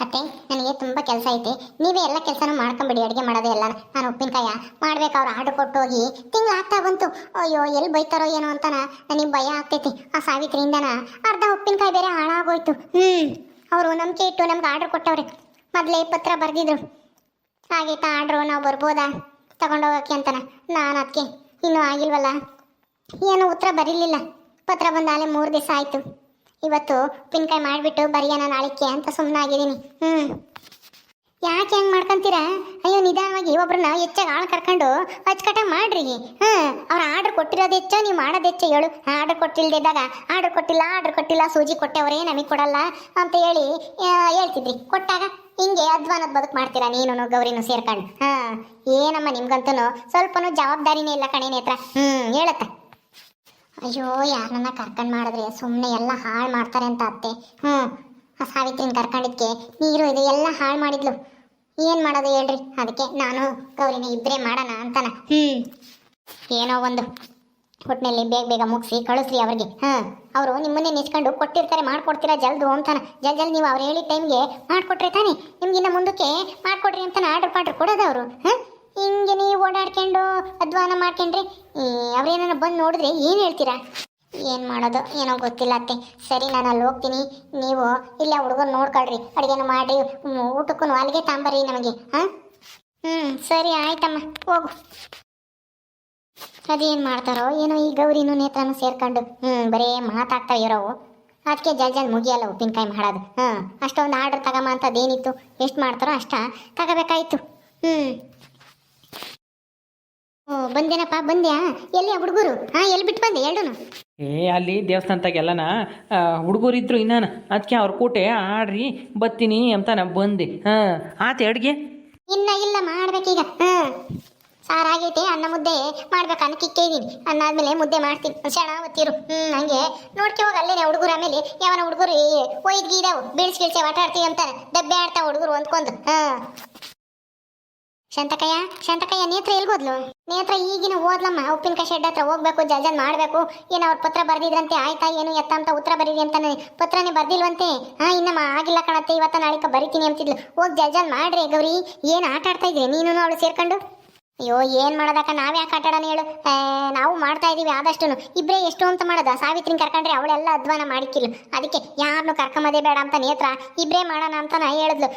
ಅತ್ತೆ ನನಗೆ ತುಂಬ ಕೆಲಸ ಐತೆ, ನೀವೇ ಎಲ್ಲ ಕೆಲಸನೂ ಮಾಡ್ಕೊಂಬಿಡಿ. ಅಡುಗೆ ಮಾಡೋದೇ ಎಲ್ಲ ನಾನು ಉಪ್ಪಿನಕಾಯ ಮಾಡ್ಬೇಕು. ಅವ್ರು ಆರ್ಡ್ರ್ ಕೊಟ್ಟು ಹೋಗಿ ತಿಂಗಳು ಆಗ್ತಾ ಬಂತು. ಅಯ್ಯೋ ಎಲ್ಲಿ ಬೈತಾರೋ ಏನೋ ಅಂತಾನ ನನಗೆ ಭಯ ಆಗ್ತೈತಿ. ಆ ಸಾವಿತ್ರಿಯಿಂದನ ಅರ್ಧ ಉಪ್ಪಿನಕಾಯಿ ಬೇರೆ ಹಾಳಾಗೋಯ್ತು. ಅವರು ನಂಬಿಕೆ ಇಟ್ಟು ನಮ್ಗೆ ಆರ್ಡ್ರ್ ಕೊಟ್ಟವ್ರೆ. ಮೊದಲೇ ಪತ್ರ ಬರೆದಿದ್ರು, ಆಗೈತಾ ಆರ್ಡ್ರು, ನಾವು ಬರ್ಬೋದಾ ತಗೊಂಡೋಗೋಕ್ಕೆ ಅಂತಾನ. ನಾನು ಅದಕ್ಕೆ ಇನ್ನೂ ಆಗಿಲ್ವಲ್ಲ, ಏನು ಉತ್ತರ ಬರೀಲಿಲ್ಲ. ಪತ್ರ ಬಂದಾಲೆ 3 ದಿವಸ ಆಯಿತು. ಇವತ್ತು ಉಪ್ಪಿನಕಾಯಿ ಮಾಡಿಬಿಟ್ಟು ಬರೆಯೋಣ ನಾಳಿಕೆ ಅಂತ ಸುಮ್ಮನೆ ಆಗಿದ್ದೀನಿ. ಯಾಕೆ ಹೆಂಗೆ ಮಾಡ್ಕೊಂತೀರಾ? ಅಯ್ಯೋ ನಿಧಾನವಾಗಿ ಒಬ್ರನ್ನ ಹೆಚ್ಚಾಗಿ ಆಳು ಕರ್ಕೊಂಡು ಅಚ್ಚುಕಟ್ಟಾಗಿ ಮಾಡ್ರಿ. ಅವ್ರು ಆರ್ಡ್ರ್ ಕೊಟ್ಟಿರೋದು ಹೆಚ್ಚೋ, ನೀವು ಮಾಡೋದು ಹೆಚ್ಚೋ ಹೇಳು. ಆರ್ಡ್ರ್ ಕೊಟ್ಟಿಲ್ದಿದ್ದಾಗ ಆರ್ಡ್ರ್ ಕೊಟ್ಟಿಲ್ಲ ಸೂಜಿ ಕೊಟ್ಟೆವರೇ ನಮಗೆ ಕೊಡಲ್ಲ ಅಂತ ಹೇಳಿ ಹೇಳ್ತಿದ್ರಿ. ಕೊಟ್ಟಾಗ ಹಿಂಗೆ ಅಧ್ವಾನದ ಬದುಕು ಮಾಡ್ತೀರಾ ನೀನು ಗೌರಿನೂ ಸೇರ್ಕೊಂಡು. ಏನಮ್ಮ ನಿಮ್ಗಂತೂ ಸ್ವಲ್ಪನೂ ಜವಾಬ್ದಾರಿನೇ ಇಲ್ಲ ಕಣೆ ನೇತ್ರ. ಹೇಳತ್ತ. ಅಯ್ಯೋ ಯಾರನ್ನ ಕರ್ಕೊಂಡು ಮಾಡಿದ್ರೆ ಸುಮ್ಮನೆ ಎಲ್ಲ ಹಾಳು ಮಾಡ್ತಾರೆ ಅಂತ ಅತ್ತೆ. ಆ ಸಾವಿತ್ರಿನ ಕರ್ಕೊಂಡಿದ್ಕೆ ನೀರು ಇದು ಎಲ್ಲ ಹಾಳು ಮಾಡಿದ್ಲು. ಏನು ಮಾಡೋದು ಹೇಳ್ರಿ? ಅದಕ್ಕೆ ನಾನು ಗೌರಿನ ಇಬ್ಬರೇ ಮಾಡೋಣ ಅಂತಾನ. ಏನೋ ಒಂದು ಒಟ್ಟಿನಲ್ಲಿ ಬೇಗ ಮುಗಿಸಿ ಕಳಿಸ್ರಿ ಅವ್ರಿಗೆ. ಅವರು ನಿಮ್ಮನ್ನೇ ನಿಸ್ಕೊಂಡು ಕೊಟ್ಟಿರ್ತಾರೆ, ಮಾಡ್ಕೊಡ್ತೀರಾ ಜಲ್ದು ಅಂತಾನ. ಜಲ್ದಿ ನೀವು ಅವ್ರು ಹೇಳಿದ ಟೈಮ್ಗೆ ಮಾಡಿಕೊಟ್ರೆ ತಾನೆ ನಿಮ್ಗಿನ್ನ ಮುಂದಕ್ಕೆ ಮಾಡಿಕೊಡ್ರಿ ಅಂತಾನೆ ಆರ್ಡ್ರ್ ಕೊಡೋದು ಅವರು. ಹಿಂಗೆ ನೀವು ಓಡಾಡ್ಕೊಂಡು ಅಧ್ವಾನ ಮಾಡ್ಕೊಂಡ್ರಿ ಅವ್ರೇನಾರ ಬಂದು ನೋಡಿದ್ರೆ ಏನು ಹೇಳ್ತೀರಾ? ಏನು ಮಾಡೋದು ಏನೋ ಗೊತ್ತಿಲ್ಲ ಅತ್ತೆ. ಸರಿ, ನಾನು ಅಲ್ಲಿ ಹೋಗ್ತೀನಿ, ನೀವು ಇಲ್ಲ ಹುಡುಗರು ನೋಡ್ಕೊಳ್ರಿ, ಅಡುಗೆನ ಮಾಡಿ ಊಟಕ್ಕೂ ಅಲ್ಲಿಗೆ ತಾಂಬರ್ರಿ ನಮಗೆ. ಸರಿ ಆಯ್ತಮ್ಮ, ಹೋಗು. ಅದೇನು ಮಾಡ್ತಾರೋ ಏನೋ ಈ ಗೌರಿನೂ ನೇತ್ರನೂ ಸೇರ್ಕೊಂಡು ಬರೀ ಮಾತಾಡ್ತಾವೆ ಇರೋವು. ಅದಕ್ಕೆ ಜಲ್ದಿ ಮುಗಿಯಲ್ಲ ಉಪ್ಪಿನಕಾಯಿ ಮಾಡೋದು. ಅಷ್ಟೊಂದು ಆರ್ಡ್ರ್ ತಗೊಂಬ ಅಂತದೇನಿತ್ತು, ಎಷ್ಟು ಮಾಡ್ತಾರೋ ಅಷ್ಟ ತಗೋಬೇಕಾಯ್ತು. ಬಂದೇನಪ್ಪ, ಬಂದ್ಯಾ? ಎಲ್ಲಿ ಆ ಹುಡುಗರು? ಎಲ್ಲಿ ಬಿಟ್ಟು ಬಂದೆ ಎರಡೂ? ಅಲ್ಲಿ ದೇವಸ್ಥಾನದಾಗೆಲ್ಲನ ಹುಡುಗರಿದ್ರು ಇನ್ನಾನ, ಅದಕ್ಕೆ ಅವ್ರ ಕೂಟೆ ಆಡ್ರಿ ಬತ್ತೀನಿ ಅಂತ ನಾ ಬಂದೆ. ಆತ ಅಡುಗೆ ಇಲ್ಲ ಮಾಡ್ಬೇಕೀಗ. ಸಾರಾಗೈತೆ, ಅನ್ನ ಮುದ್ದೆ ಮಾಡ್ಬೇಕು. ಅನ್ನಕ್ಕಿಕ್ಕೆ ಇದ್ದೀನಿ, ಅನ್ನ ಆದ್ಮೇಲೆ ಮುದ್ದೆ ಮಾಡ್ತೀನಿ. ಶಣ ಒತ್ತಿರು. ಹಂಗೆ ನೋಡ್ಕೆ ಹೋಗಿ ಅಲ್ಲೇನೆ ಹುಡುಗರು. ಆಮೇಲೆ ಯಾವನ ಹುಡುಗರು ಒಯ್ದ್ಗಿದಾವು ಬೀಳ್ಸ್ಗಿಳ್ಸೆ ಆಟ ಆಡ್ತೀವಿ ಅಂತ ಡಬ್ಬೆ ಆಡ್ತಾವ ಹುಡುಗರು ಹೊಂದ್ಕೊಂಡು. ಶಾಂತಕಯ್ಯ ನೇತ್ರ ಎಲ್ಗೋದ್ಲು? ನೇತ್ರ ಈಗಿನ ಓದ್ಲಮ್ಮ, ಉಪ್ಪಿನಕಾಯಿ ಶೆಡ್ ಹತ್ರ ಹೋಗ್ಬೇಕು, ಜಲ್ದಿ ಮಾಡಬೇಕು. ಏನು ಅವ್ರ ಪತ್ರ ಬರ್ದಿದ್ರಂತೆ, ಆಯ್ತಾ ಏನು ಎತ್ತ ಅಂತ ಉತ್ತರ ಬರೀರಿ ಅಂತಾನೆ ಪತ್ರನೇ ಬರ್ದಿಲ್ವಂತೆ. ಇನ್ನಮ್ಮ ಆಗಿಲ್ಲ ಕಣತ್ತೆ, ಇವತ್ತ ನಾಳಿಕ ಬರಿತೀನಿ ಅಂತಿದ್ಲು. ಹೋಗಿ ಜಲ್ದಿ ಮಾಡ್ರಿ ಗೌರಿ. ಏನು ಆಟ ಆಡ್ತಾ ಇದ್ರಿ ನೀನು ಅವಳು ಸೇರ್ಕೊಂಡು? ಅಯ್ಯೋ ಏನು ಮಾಡೋದಕ್ಕ, ನಾವೇ ಯಾಕೆ ಆಟ ಆಡೋಣ ಹೇಳು? ನಾವು ಮಾಡ್ತಾ ಇದೀವಿ ಆದಷ್ಟು. ಇಬ್ಬರೇ ಎಷ್ಟು ಅಂತ ಮಾಡೋದ? ಸಾವಿತ್ರಿನ ಕರ್ಕೊಂಡ್ರೆ ಅವಳೆಲ್ಲ ಅಧ್ವಾನ ಮಾಡಿಕ್ಕಿಲ್ಲ. ಅದಕ್ಕೆ ಯಾರನ್ನು ಕರ್ಕೊಂಬದೇ ಬೇಡ ಅಂತ ನೇತ್ರ ಇಬ್ಬರೇ ಮಾಡೋಣ ಅಂತ ನಾ ಹೇಳಿದ್ಲು.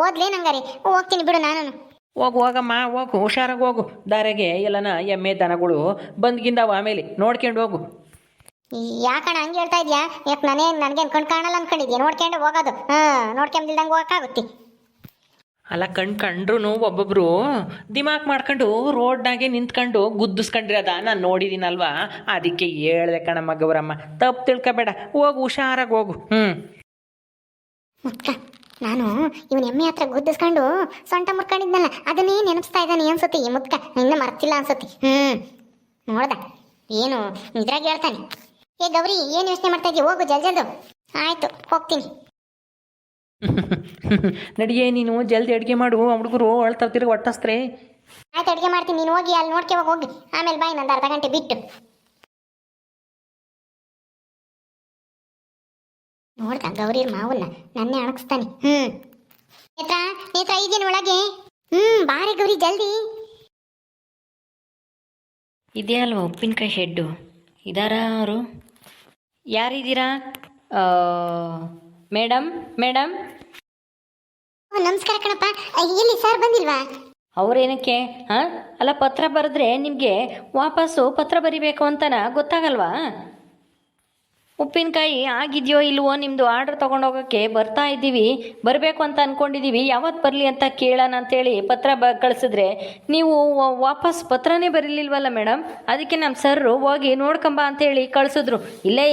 ಓದ್ಲೇ ನಂಗಾರಿ? ಹೋಗ್ತೀನಿ ಬಿಡು ನಾನು. ಹೋಗಮ್ಮ ಹೋಗು, ಹುಷಾರಾಗಿ ಹೋಗು. ದಾರೆಗೆ ಎಲ್ಲನ ಎಮ್ಮೆ ದನಗಳು ಬಂದ್ಗಿಂದವ, ಆಮೇಲೆ ನೋಡ್ಕೊಂಡು ಹೋಗು. ಯಾಕಣ ಹಂಗೆ ಹೇಳ್ತಾ ಇದ್ಯಾ? ಯಾಕೆ ನನಗೇನು ಕಣ್ ಕಾಣಲ್ಲ ಅನ್ಕೊಂಡಿದ್ಯಾ? ನೋಡ್ಕೊಂಡು ಹೋಗೋದು. ನೋಡ್ಕೊಂಬಿಲ್ದಂಗೆ ಹೋಗೋಕ್ಕಾಗುತ್ತೆ? ಅಲ್ಲ ಕಂಡ್ರು ಒಬ್ಬೊಬ್ರು ದಿಮಾಕ್ ಮಾಡ್ಕೊಂಡು ರೋಡ್ನಾಗೆ ನಿಂತ್ಕೊಂಡು ಗುದ್ದಿಸ್ಕೊಂಡ್ರಿ. ನಾನು ನೋಡಿದ್ದೀನಲ್ವಾ, ಅದಕ್ಕೆ ಹೇಳ್ದೆ ಕಣಮ್ಮ ಗೌರಮ್ಮ, ತಪ್ಪು ತಿಳ್ಕೊಬೇಡ, ಹೋಗು ಹುಷಾರಾಗಿ ಹೋಗು. ನಾನು ಇವನ್ ಎಮ್ಮೆ ಹತ್ರ ಗುದ್ದಿಸ್ಕೊಂಡು ಸೊಂಟ ಮುರ್ಕೊಂಡಿದ್ನಲ್ಲ, ಅದನ್ನೇ ನೆನಪಿಸ್ತಾ ಇದ್ದಾನೆ ಅನ್ಸುತ್ತೆ ಈ ಮುದ್ಕ. ಇನ್ನ ಮರ್ತಿಲ್ಲ ಅನ್ಸುತ್ತೆ. ನೋಡ್ದ ಏನು ಇದ್ರಾಗ ಹೇಳ್ತಾನೆ. ಏ ಗೌರಿ, ಏನು ಯೋಚನೆ ಮಾಡ್ತಾ ಇದ್ದೀವಿ? ಹೋಗು ಜಲ್ದು. ಆಯ್ತು, ಹೋಗ್ತೀನಿ. ನಡಿಯೇ, ನೀನು ಜಲ್ದಿ ಅಡುಗೆ ಮಾಡು. ಹುಡುಗರು ಅಳ್ತಾವ್, ತಿರುಗಿ ಒಟ್ಟಿಸ್ತಾರೆ. ಆಯ್ತು, ಅಡುಗೆ ಮಾಡ್ತೀನಿ, ನೀನು ಹೋಗಿ ಅಲ್ಲಿ ನೋಡ್ಕೆ ಹೋಗಿ. ಆಮೇಲೆ ಬಾಯ್, ನಂದು ಅರ್ಧ ಗಂಟೆ ಬಿಟ್ಟು. ನೋಡ್ದ ಗೌರಿ ಮಾವನ್ನ ನನ್ನೇ ಅಣಗಿಸ್ತಾನೆ. ನೇತ್ರ ಇದೀನಿ ಒಳಗೆ. ಬಾರಿ ಗೌರಿ ಜಲ್ದಿ. ಇದೇ ಅಲ್ವಾ ಉಪ್ಪಿನಕಾಯಿ ಶೆಡ್ಡು? ಇದಾರಾ ಅವರು? ಯಾರಿದ್ದೀರಾ? ಮೇಡಮ್. ನಮಸ್ಕಾರ ಕಣಪ್ಪ. ಎಲ್ಲಿ ಸರ್ ಬಂದಿಲ್ವಾ? ಅವ್ರೇನಕ್ಕೆ? ಅಲ್ಲ, ಪತ್ರ ಬರೆದ್ರೆ ನಿಮಗೆ ವಾಪಸ್ಸು ಪತ್ರ ಬರಿಬೇಕು ಅಂತನ ಗೊತ್ತಾಗಲ್ವಾ? ಉಪ್ಪಿನಕಾಯಿ ಆಗಿದೆಯೋ ಇಲ್ವೋ ನಿಮ್ಮದು ಆರ್ಡ್ರ್ ತೊಗೊಂಡೋಗೋಕ್ಕೆ ಬರ್ತಾ ಇದ್ದೀವಿ, ಬರಬೇಕು ಅಂತ ಅಂದ್ಕೊಂಡಿದ್ದೀವಿ, ಯಾವತ್ತು ಬರಲಿ ಅಂತ ಕೇಳೋಣ ಅಂತೇಳಿ ಪತ್ರ ಕಳಿಸಿದ್ರೆ ನೀವು ವಾಪಸ್ ಪತ್ರನೇ ಬರಲಿಲ್ವಲ್ಲ ಮೇಡಮ್. ಅದಕ್ಕೆ ನಮ್ಮ ಸರ್ರು ಹೋಗಿ ನೋಡ್ಕೊಂಬ ಅಂತೇಳಿ ಕಳಿಸಿದ್ರು. ಇಲ್ಲೇ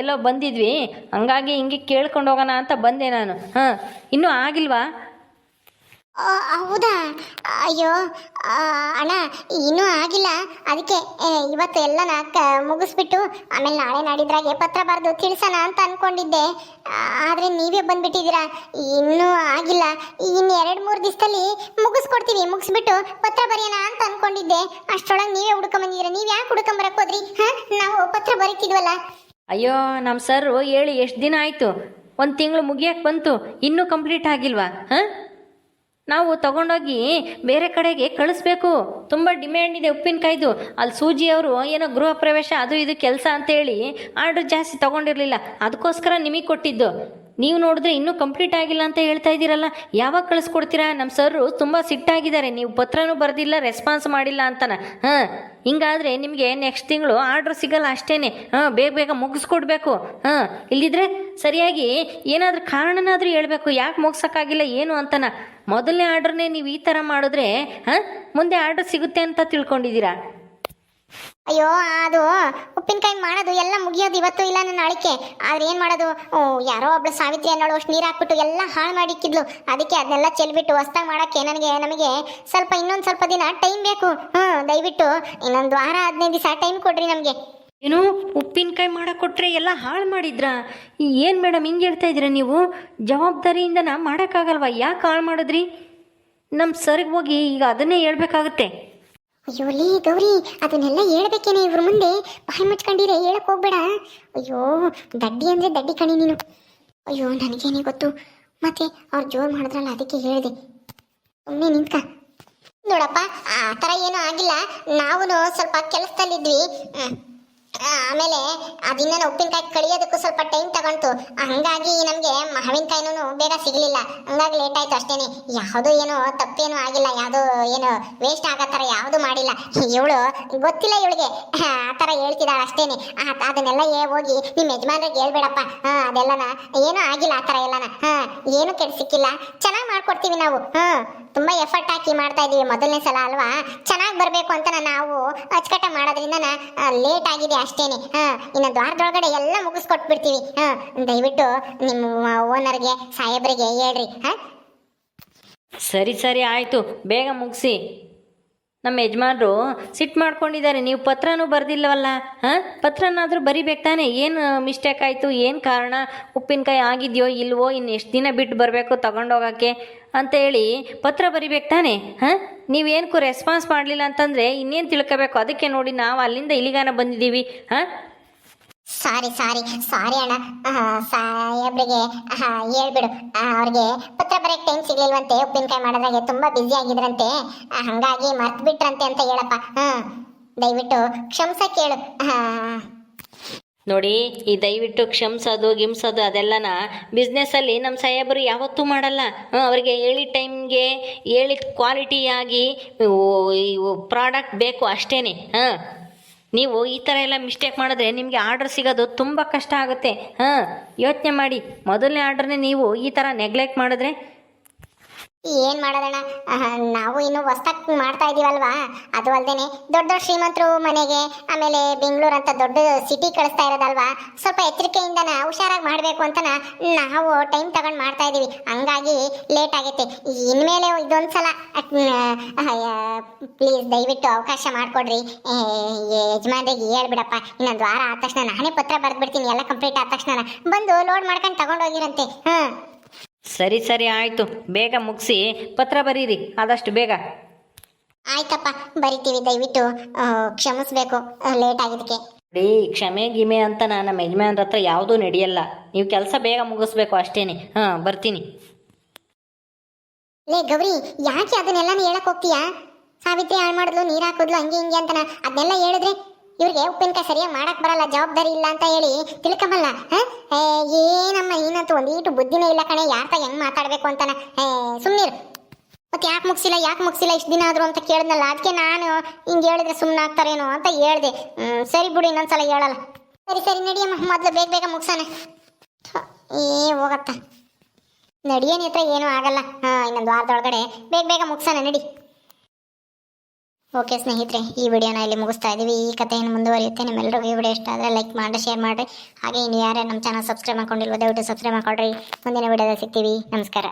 ಎಲ್ಲೋ ಬಂದಿದ್ವಿ, ಹಂಗಾಗಿ ಹಿಂಗೆ ಕೇಳ್ಕೊಂಡು ಹೋಗೋಣ ಅಂತ ಬಂದೆ ನಾನು. ಇನ್ನೂ ಆಗಿಲ್ವಾ? ಹೌದಾ? ಅಯ್ಯೋ ಅಣ್ಣ, ಇನ್ನೂ ಆಗಿಲ್ಲ. ಅದಕ್ಕೆ ಇವತ್ತು ಎಲ್ಲ ಮುಗಿಸ್ಬಿಟ್ಟು ಆಮೇಲೆ ನಾಳೆ ನಾಡಿದ್ರಾಗೆ ಪತ್ರ ಬರೆದು ತಿಳಿಸೋಣ ಅಂತ ಅಂದ್ಕೊಂಡಿದ್ದೆ. ಆದರೆ ನೀವೇ ಬಂದುಬಿಟ್ಟಿದ್ದೀರಾ, ಇನ್ನೂ ಆಗಿಲ್ಲ. ಇನ್ನು 2-3 ದಿವಸದಲ್ಲಿ ಮುಗಿಸ್ಕೊಡ್ತೀವಿ. ಮುಗಿಸ್ಬಿಟ್ಟು ಪತ್ರ ಬರೆಯೋಣ ಅಂತ ಅಂದ್ಕೊಂಡಿದ್ದೆ. ಅಷ್ಟರೊಳಗೆ ನೀವೇ ಹುಡ್ಕೊಂಬಂದಿದ್ದೀರಾ. ನೀವು ಯಾಕೆ ಹುಡ್ಕೊಂಬರಕ್ಕೆ ಹೋದ್ರಿ? ನಾವು ಪತ್ರ ಬರೀತಿದ್ವಲ್ಲ. ಅಯ್ಯೋ, ನಮ್ಮ ಸರ್ರು ಹೇಳಿ ಎಷ್ಟು ದಿನ ಆಯಿತು. ಒಂದು ತಿಂಗಳು ಮುಗಿಯಕ್ಕೆ ಬಂತು, ಇನ್ನೂ ಕಂಪ್ಲೀಟ್ ಆಗಿಲ್ವಾ? ಹಾಂ, ನಾವು ತಗೊಂಡೋಗಿ ಬೇರೆ ಕಡೆಗೆ ಕಳಿಸ್ಬೇಕು. ತುಂಬ ಡಿಮ್ಯಾಂಡ್ ಇದೆ ಉಪ್ಪಿನಕಾಯ್ದು. ಅಲ್ಲಿ ಸೂಜಿಯವರು ಏನೋ ಗೃಹ ಪ್ರವೇಶ ಅದು ಇದು ಕೆಲಸ ಅಂತೇಳಿ ಆರ್ಡ್ರ್ ಜಾಸ್ತಿ ತೊಗೊಂಡಿರಲಿಲ್ಲ, ಅದಕ್ಕೋಸ್ಕರ ನಿಮಗೆ ಕೊಟ್ಟಿದ್ದು. ನೀವು ನೋಡಿದ್ರೆ ಇನ್ನೂ ಕಂಪ್ಲೀಟ್ ಆಗಿಲ್ಲ ಅಂತ ಹೇಳ್ತಾ ಇದ್ದೀರಲ್ಲ, ಯಾವಾಗ ಕಳಿಸ್ಕೊಡ್ತೀರಾ? ನಮ್ಮ ಸರ್ರು ತುಂಬ ಸಿಟ್ಟಾಗಿದ್ದಾರೆ, ನೀವು ಪತ್ರನೂ ಬರೆದಿಲ್ಲ, ರೆಸ್ಪಾನ್ಸ್ ಮಾಡಿಲ್ಲ ಅಂತನ. ಹಾಂ, ಹಿಂಗಾದರೆ ನಿಮಗೆ ನೆಕ್ಸ್ಟ್ ತಿಂಗಳು ಆರ್ಡ್ರ್ ಸಿಗಲ್ಲ ಅಷ್ಟೇ. ಹಾಂ, ಬೇಗ ಬೇಗ ಮುಗಿಸ್ಕೊಡ್ಬೇಕು. ಹಾಂ, ಇಲ್ಲಿದ್ರೆ ಸರಿಯಾಗಿ ಏನಾದರೂ ಕಾರಣನಾದರೂ ಹೇಳ್ಬೇಕು, ಯಾಕೆ ಮುಗ್ಸೋಕ್ಕಾಗಿಲ್ಲ ಏನು ಅಂತನ. ಮೊದಲನೇ ಆರ್ಡ್ರನ್ನೇ ನೀವು ಈ ಥರ ಮಾಡಿದ್ರೆ ಹಾಂ, ಮುಂದೆ ಆರ್ಡ್ರ್ ಸಿಗುತ್ತೆ ಅಂತ ತಿಳ್ಕೊಂಡಿದ್ದೀರಾ? ಅಯ್ಯೋ, ಅದು ಉಪ್ಪಿನಕಾಯಿ ಮಾಡೋದು ಎಲ್ಲ ಮುಗಿಯೋದು ಇವತ್ತು ಇಲ್ಲ ನನ್ನ ಅಳಿಕೆ. ಆದ್ರೆ ಏನು ಮಾಡೋದು, ಯಾರೋ ಒಬ್ಳು ಸಾವಿತ್ರಿ ಅನ್ನೋಳು ಅಷ್ಟು ನೀರು ಹಾಕ್ಬಿಟ್ಟು ಎಲ್ಲ ಹಾಳು ಮಾಡಿಕ್ಕಿದ್ಲು. ಅದಕ್ಕೆ ಅದನ್ನೆಲ್ಲ ಚೆಲ್ಬಿಟ್ಟು ಹೊಸ್ದಾಗಿ ಮಾಡೋಕ್ಕೆ ನಮಗೆ ಸ್ವಲ್ಪ ಇನ್ನೊಂದು ಸ್ವಲ್ಪ ದಿನ ಟೈಮ್ ಬೇಕು. ದಯವಿಟ್ಟು ಇನ್ನೊಂದು ವಾರ 15 ದಿವಸ ಟೈಮ್ ಕೊಡ್ರಿ ನಮಗೆ. ಏನು, ಉಪ್ಪಿನಕಾಯಿ ಮಾಡೋಕ್ಕೊಟ್ರೆ ಎಲ್ಲ ಹಾಳು ಮಾಡಿದ್ರಾ? ಏನು ಮೇಡಮ್ ಹಿಂಗೆ ಹೇಳ್ತಾ ಇದ್ದೀರಾ ನೀವು? ಜವಾಬ್ದಾರಿಯಿಂದ ಮಾಡೋಕ್ಕಾಗಲ್ವಾ? ಯಾಕೆ ಹಾಳು ಮಾಡಿದ್ರಿ? ನಮ್ಮ ಸರ್ಗೆ ಹೋಗಿ ಈಗ ಅದನ್ನೇ ಹೇಳ್ಬೇಕಾಗತ್ತೆ. ಅಯ್ಯೋ ಲೇ ಗೌರಿ, ಅದನ್ನೆಲ್ಲ ಹೇಳ್ಬೇಕೇನೆ ಇವ್ರ ಮುಂದೆ. ಬಾಯಿ ಮುಚ್ಕೊಂಡಿರೆ, ಹೇಳಕ್ ಹೋಗ್ಬೇಡ. ಅಯ್ಯೋ, ದಡ್ಡಿ ಅಂದ್ರೆ ದಡ್ಡಿ ಕಣಿ ನೀನು. ಅಯ್ಯೋ, ನನಗೇನೆ ಗೊತ್ತು, ಮತ್ತೆ ಅವ್ರು ಜೋರು ಮಾಡಿದ್ರಲ್ಲ ಅದಕ್ಕೆ ಹೇಳಿದೆ. ಸುಮ್ಮನೆ ನಿಂತ್ಕ. ನೋಡಪ್ಪ, ಆ ಥರ ಏನೂ ಆಗಿಲ್ಲ. ನಾವು ಸ್ವಲ್ಪ ಕೆಲಸದಲ್ಲಿದ್ವಿ. ಆಮೇಲೆ ಅದಿನ್ನ ಉಪ್ಪಿನಕಾಯಿ ಕಳಿಯೋದಕ್ಕೂ ಸ್ವಲ್ಪ ಟೈಮ್ ತಗೊಂತು. ಹಂಗಾಗಿ ನಮಗೆ ಮಾವಿನಕಾಯಿನೂ ಬೇಗ ಸಿಗಲಿಲ್ಲ, ಹಂಗಾಗಿ ಲೇಟ್ ಆಯ್ತು ಅಷ್ಟೇನೆ. ಯಾವುದೋ ಏನೋ ತಪ್ಪೇನೂ ಆಗಿಲ್ಲ, ಯಾವುದೋ ಏನೋ ವೇಸ್ಟ್ ಆಗೋ ಥರ ಯಾವುದು ಮಾಡಿಲ್ಲ. ಇವಳು ಗೊತ್ತಿಲ್ಲ, ಇವಳಿಗೆ ಆ ಥರ ಹೇಳ್ತಿದ್ದಾಳೆ ಅಷ್ಟೇನೆ. ಅದನ್ನೆಲ್ಲ ಹೋಗಿ ನಿಮ್ಮ ಯಜಮಾನ್ರಿಗೆ ಹೇಳ್ಬೇಡಪ್ಪ. ಅದೆಲ್ಲನ ಏನೂ ಆಗಿಲ್ಲ ಆ ಥರ ಎಲ್ಲನ. ಏನು ಕೆಟ್ಟು ಸಿಕ್ಕಿಲ್ಲ, ಚೆನ್ನಾಗಿ ಮಾಡ್ಕೊಡ್ತೀವಿ ನಾವು. ತುಂಬ ಎಫರ್ಟ್ ಹಾಕಿ ಮಾಡ್ತಾ ಇದ್ದೀವಿ, ಮೊದಲನೇ ಸಲ ಅಲ್ವಾ, ಚೆನ್ನಾಗಿ ಬರಬೇಕು ಅಂತ ನಾವು ಅಚ್ಚುಕಟ್ಟ ಮಾಡೋದ್ರಿಂದ ಲೇಟ್ ಆಗಿದೆ ಅಷ್ಟೇನೆ. ಇನ್ನೊಂದು ವಾರದೊಳಗಡೆ ಎಲ್ಲ ಮುಗಿಸ್ಕೊಟ್ಬಿಡ್ತೀವಿ. ದಯವಿಟ್ಟು ನಿಮ್ಮ ಓನರ್ಗೆ ಸಾಹೇಬ್ರಿಗೆ ಹೇಳ್ರಿ. ಸರಿ ಸರಿ ಆಯಿತು, ಬೇಗ ಮುಗಿಸಿ. ನಮ್ಮ ಯಜಮಾನ್ರು ಸಿಟ್ಟು ಮಾಡ್ಕೊಂಡಿದ್ದಾರೆ, ನೀವು ಪತ್ರನೂ ಬರೆದಿಲ್ಲವಲ್ಲ. ಹಾಂ, ಪತ್ರನಾದರೂ ಬರಿಬೇಕು ತಾನೆ. ಏನು ಮಿಸ್ಟೇಕ್ ಆಯಿತು, ಏನು ಕಾರಣ, ಉಪ್ಪಿನಕಾಯಿ ಆಗಿದೆಯೋ ಇಲ್ವೋ, ಇನ್ನು ಎಷ್ಟು ದಿನ ಬಿಟ್ಟು ಬರಬೇಕು ತಗೊಂಡೋಗೋಕ್ಕೆ ಅಂತೇಳಿ ಪತ್ರ ಬರಿಬೇಕು ತಾನೆ. ಹಾಂ, ನೀವೇನಕ್ಕೂ ರೆಸ್ಪಾನ್ಸ್ ಮಾಡಲಿಲ್ಲ ಅಂತಂದರೆ ಇನ್ನೇನು ತಿಳ್ಕೋಬೇಕು. ಅದಕ್ಕೆ ನೋಡಿ ನಾವು ಅಲ್ಲಿಂದ ಇಲ್ಲಿಗಾನ ಬಂದಿದ್ದೀವಿ. ಹಾಂ, ಸಾರಿ ಅಣ್ಣ. ಸಾಹೇಬ್ರಿಗೆ ಹೇಳ್ಬಿಡು, ಅವ್ರಿಗೆ ಪತ್ರ ಬರೆಯಕ್ಕೆ ಟೈಮ್ ಸಿಗ್ಲಿಲ್ವಂತೆ, ಉಪ್ಪಿನಕಾಯಿ ಮಾಡೋದಾಗೆ ತುಂಬ ಬ್ಯುಸಿ ಆಗಿದ್ರಂತೆ, ಹಂಗಾಗಿ ಮರ್ತು ಬಿಟ್ರಂತೆ ಅಂತ ಹೇಳಪ್ಪ. ದಯವಿಟ್ಟು ಕ್ಷಮಿಸಕ್ಕೆ ಹೇಳು. ನೋಡಿ, ಈ ದಯವಿಟ್ಟು ಕ್ಷಮಿಸೋದು ಗಿಮ್ಸೋದು ಅದೆಲ್ಲನ ಬಿಸ್ನೆಸ್ಸಲ್ಲಿ ನಮ್ಮ ಸಾಹೇಬರು ಯಾವತ್ತೂ ಮಾಡಲ್ಲ. ಅವರಿಗೆ ಹೇಳಿದ ಟೈಮ್ಗೆ ಹೇಳಿದ ಕ್ವಾಲಿಟಿಯಾಗಿ ಪ್ರಾಡಕ್ಟ್ ಬೇಕು ಅಷ್ಟೇ. ನೀವು ಈ ಥರ ಎಲ್ಲ ಮಿಸ್ಟೇಕ್ ಮಾಡಿದ್ರೆ ನಿಮಗೆ ಆರ್ಡರ್ ಸಿಗೋದು ತುಂಬ ಕಷ್ಟ ಆಗುತ್ತೆ. ಯೋಚನೆ ಮಾಡಿ, ಮೊದಲನೇ ಆರ್ಡ್ರನ್ನೇ ನೀವು ಈ ಥರ ನೆಗ್ಲೆಕ್ಟ್ ಮಾಡಿದ್ರೆ ಏನ್ ಮಾಡೋದಣ್ಣ, ನಾವು ಇನ್ನು ಹೊಸ್ದಾಗಿ ಮಾಡ್ತಾ ಇದೀವಲ್ವಾ. ಅದು ಅಲ್ದೇನೆ ದೊಡ್ಡ ದೊಡ್ಡ ಶ್ರೀಮಂತರು ಮನೆಗೆ, ಆಮೇಲೆ ಬೆಂಗಳೂರು ಅಂತ ದೊಡ್ಡ ಸಿಟಿ ಕಳಿಸ್ತಾ ಇರೋದಲ್ವಾ, ಸ್ವಲ್ಪ ಎಚ್ಚರಿಕೆಯಿಂದ ಹುಷಾರಾಗಿ ಮಾಡಬೇಕು ಅಂತ ನಾವು ಟೈಮ್ ತಗೊಂಡು ಮಾಡ್ತಾ ಇದೀವಿ. ಹಂಗಾಗಿ ಲೇಟ್ ಆಗೈತೆ. ಇನ್ಮೇಲೆ ಇದೊಂದ್ಸಲ ಪ್ಲೀಸ್ ದಯವಿಟ್ಟು ಅವಕಾಶ ಮಾಡಿಕೊಡ್ರಿ. ಯಜಮಾನ್ರಿಗೆ ಹೇಳ್ಬಿಡಪ್ಪ. ಇನ್ನೊಂದು ವಾರ ಆದ ತಕ್ಷಣ ನಾನೇ ಪತ್ರ ಬರೆದ್ಬಿಡ್ತೀನಿ, ಎಲ್ಲ ಕಂಪ್ಲೀಟ್ ಆದ ತಕ್ಷಣ ಬಂದು ಲೋಡ್ ಮಾಡ್ಕೊಂಡು ತಗೊಂಡೋಗಿರಂತೆ. ಸರಿ ಸರಿ ಆಯಿತು, ಬೇಗ ಮುಗಿಸಿ ಪತ್ರ ಬರೀರಿ ಆದಷ್ಟು ಬೇಗ. ಆಯ್ತಪ್ಪ, ಬರಿತೀವಿ. ದಯವಿಟ್ಟು ಕ್ಷಮಿಸ್ಬೇಕು ಲೇಟ್ ಆಗಿದ್ದಕ್ಕೆ. ರೀ, ಕ್ಷಮೆ ಗಿಮೆ ಅಂತ ನಮ್ಮ ಯಜಮಾನ್ರ ಹತ್ರ ಯಾವುದೂ ನಡೆಯಲ್ಲ. ನೀವು ಕೆಲಸ ಬೇಗ ಮುಗಿಸ್ಬೇಕು ಅಷ್ಟೇನೆ. ಬರ್ತೀನಿ. ಲೇ ಗೌರಿ, ಯಾಕೆ ಅದನ್ನೆಲ್ಲ ಹೇಳಕ್ ಹೋಗ್ತೀಯಾ? ಸಾವಿತ್ರಿ ಹಾಳು ಮಾಡಿದ್ಲು, ನೀರು ಹಾಕಿದ್ಲು, ಹಂಗೆ ಹಿಂಗೆ ಅಂತ ಅದನ್ನೆಲ್ಲ ಹೇಳಿದ್ರೆ ಇವ್ರಿಗೆ ಉಪ್ಪಿನಕಾಯಿ ಸರಿಯಾಗಿ ಮಾಡಕ್ ಬರಲ್ಲ, ಜವಾಬ್ದಾರಿ ಇಲ್ಲ ಅಂತ ಹೇಳಿ ತಿಳ್ಕೊಂಬಲ್ಲ. ಏನಮ್ಮ ನೀನಂತೂ ಒಂದೀಟು ಬುದ್ಧಿನೇ ಇಲ್ಲ ಕಣೆ, ಯಾರ್ತ ಹೆಂಗ್ ಮಾತಾಡ್ಬೇಕು ಅಂತಾನ. ಸುಮ್ಮನಿರು. ಮತ್ತೆ ಯಾಕೆ ಮುಗಿಸಿಲ್ಲ ಇಷ್ಟು ದಿನ ಆದ್ರು ಅಂತ ಕೇಳಿದ್ನಲ್ಲ, ಅದಕ್ಕೆ ನಾನು ಹಿಂಗೆ ಹೇಳಿದ್ರೆ ಸುಮ್ಮನೆ ಆಗ್ತಾರೇನೋ ಅಂತ ಹೇಳ್ದೆ. ಸರಿ ಬಿಡು, ಇನ್ನೊಂದ್ಸಲ ಹೇಳಲ್ಲ. ಸರಿ ನಡಿಯಮ್ಮ, ಮೊದಲು ಬೇಗ ಮುಗ್ಸಾನ. ಹೋಗತ್ತ ನಡಿಯೇನಿ ಹತ್ರ ಏನೂ ಆಗಲ್ಲ. ಇನ್ನೊಂದು ವಾರದೊಳಗಡೆ ಬೇಗ ಮುಗ್ಸಾನ, ನಡಿ. ಓಕೆ ಸ್ನೇಹಿತರೆ, ಈ ವಿಡಿಯೋನ ಇಲ್ಲಿ ಮುಗಿಸ್ತಾ ಇದ್ದೀವಿ. ಈ ಕಥೆಯನ್ನು ಮುಂದುವರಿಯುತ್ತೆ. ನಿಮ್ಮೆಲ್ಲರಿಗೂ ಈ ವಿಡಿಯೋ ಇಷ್ಟ ಆದರೆ ಲೈಕ್ ಮಾಡಿ, ಶೇರ್ ಮಾಡಿರಿ. ಹಾಗೆ ಇನ್ನು ಯಾರೇ ನಮ್ಮ ಚಾನಲ್ ಸಬ್ಸ್ಕ್ರೈಬ್ ಮಾಡ್ಕೊಂಡಿಲ್ವೋ ದಯವಿಟ್ಟು ಸಬ್ಸ್ಕ್ರೈಬ್ ಮಾಡ್ಕೊಳ್ರಿ. ಮುಂದಿನ ವಿಡಿಯೋದಲ್ಲಿ ಸಿಗ್ತೀವಿ. ನಮಸ್ಕಾರ.